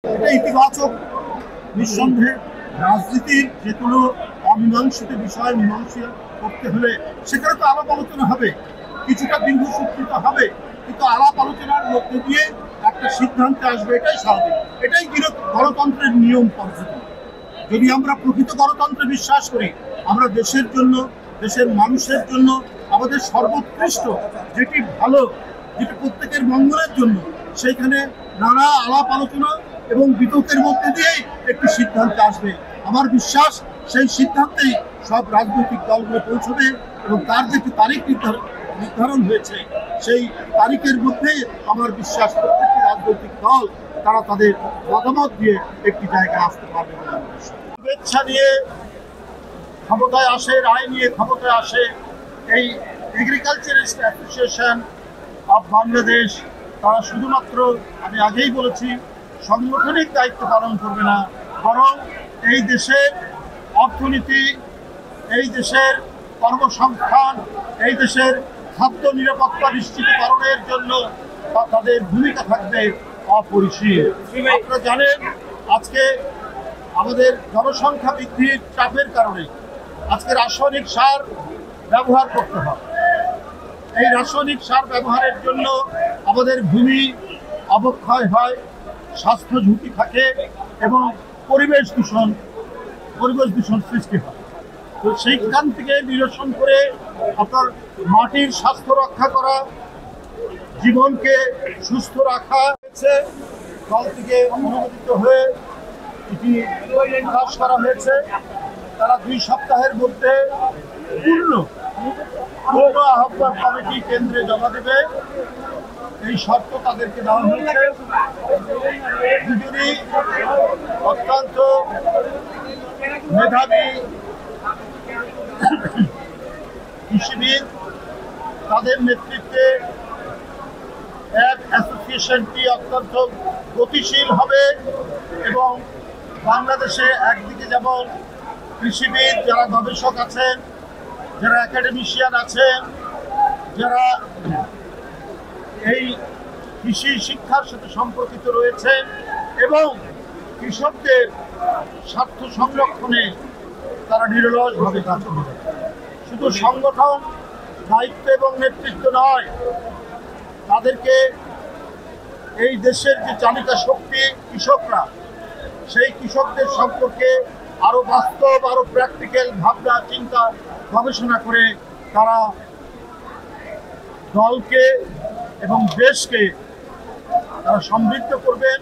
এটা ইতিবাচক। নিঃসন্দেহে রাজনীতির যে কোনো অমীমাংসিত বিষয় মীমাংসা করতে হলে সেখানে তো আলাপ আলোচনা হবে, কিছুটা দীর্ঘসূত্রিত হবে, কিন্তু আলাপ আলোচনার মধ্যে দিয়ে একটা সিদ্ধান্তে আসবে, এটাই স্বাভাবিক, এটাই গণতন্ত্রের নিয়ম পদ্ধতি। যদি আমরা প্রকৃত গণতন্ত্রে বিশ্বাস করি, আমরা দেশের জন্য, দেশের মানুষের জন্য, আমাদের সর্বোৎকৃষ্ট যেটি ভালো, যেটি প্রত্যেকের মঙ্গলের জন্য, সেইখানে নানা আলাপ আলোচনা এবং বিতর্কের মধ্যে দিয়েই একটি সিদ্ধান্তে আসবে। আমার বিশ্বাস সেই সিদ্ধান্তেই সব রাজনৈতিক দলগুলো পৌঁছবে এবং তার যে তারিখ নির্ধারণ হয়েছে সেই তারিখের মধ্যেই আমার বিশ্বাস প্রত্যেকটি রাজনৈতিক দল তারা তাদের মতামত দিয়ে একটি জায়গায় আসতে পারবে বলে আমি বিশ্বাস। শুভেচ্ছা নিয়ে ক্ষমতায় আসে, রায় নিয়ে ক্ষমতায় আসে এই এগ্রিকালচারিস্ট অ্যাসোসিয়েশন অফ বাংলাদেশ। তারা শুধুমাত্র, আমি আগেই বলেছি, সাংগঠনিক দায়িত্ব পালন করবে না, বরং এই দেশের অর্থনীতি, এই দেশের কর্মসংস্থান, এই দেশের খাদ্য নিরাপত্তা নিশ্চিতকরণের জন্য তাদের ভূমিকা থাকবে অপরিসীম। আপনারা জানেন, আজকে আমাদের জনসংখ্যা বৃদ্ধির চাপের কারণে আজকে রাসায়নিক সার ব্যবহার করতে হয়। এই রাসায়নিক সার ব্যবহারের জন্য আমাদের ভূমি অবক্ষয় হয়, স্বাস্থ্য ঝুঁকি থাকে এবং পরিবেশ দূষণ সৃষ্টি হয়। তো সেইখান থেকে নিরসন করে আপনার মাটির স্বাস্থ্য রক্ষা করা, জীবনকে সুস্থ রাখা হয়েছে। দল থেকে অনুমোদিত হয়ে এটি প্রকাশ করা হয়েছে। তারা 2 সপ্তাহের মধ্যে পূর্ণ আহ্বান কমিটি কেন্দ্রে জমা দেবে, এই শর্ত তাদেরকে দেওয়া হয়েছে। দুজনই অত্যন্ত মেধাবী কৃষিবিদ, তাদের নেতৃত্বে এক অ্যাসোসিয়েশনটি অত্যন্ত গতিশীল হবে এবং বাংলাদেশে একদিকে যেমন কৃষিবিদ, যারা গবেষক আছেন, যারা একাডেমিশিয়ান আছেন, যারা এই কৃষি শিক্ষার সাথে সম্পর্কিত রয়েছেন এবং কৃষকদের স্বার্থ সংরক্ষণে তারা নিরলসভাবে কাজ করবে। শুধু সংগঠন, দায়িত্ব এবং নেতৃত্ব নয়, তাদেরকে এই দেশের যে চালিকা শক্তি কৃষকরা, সেই কৃষকদের সম্পর্কে আরো বাস্তব, আরো প্র্যাকটিক্যাল ভাবনা চিন্তা গবেষণা করে তারা দলকে এবং দেশকে তারা সমৃদ্ধ করবেন।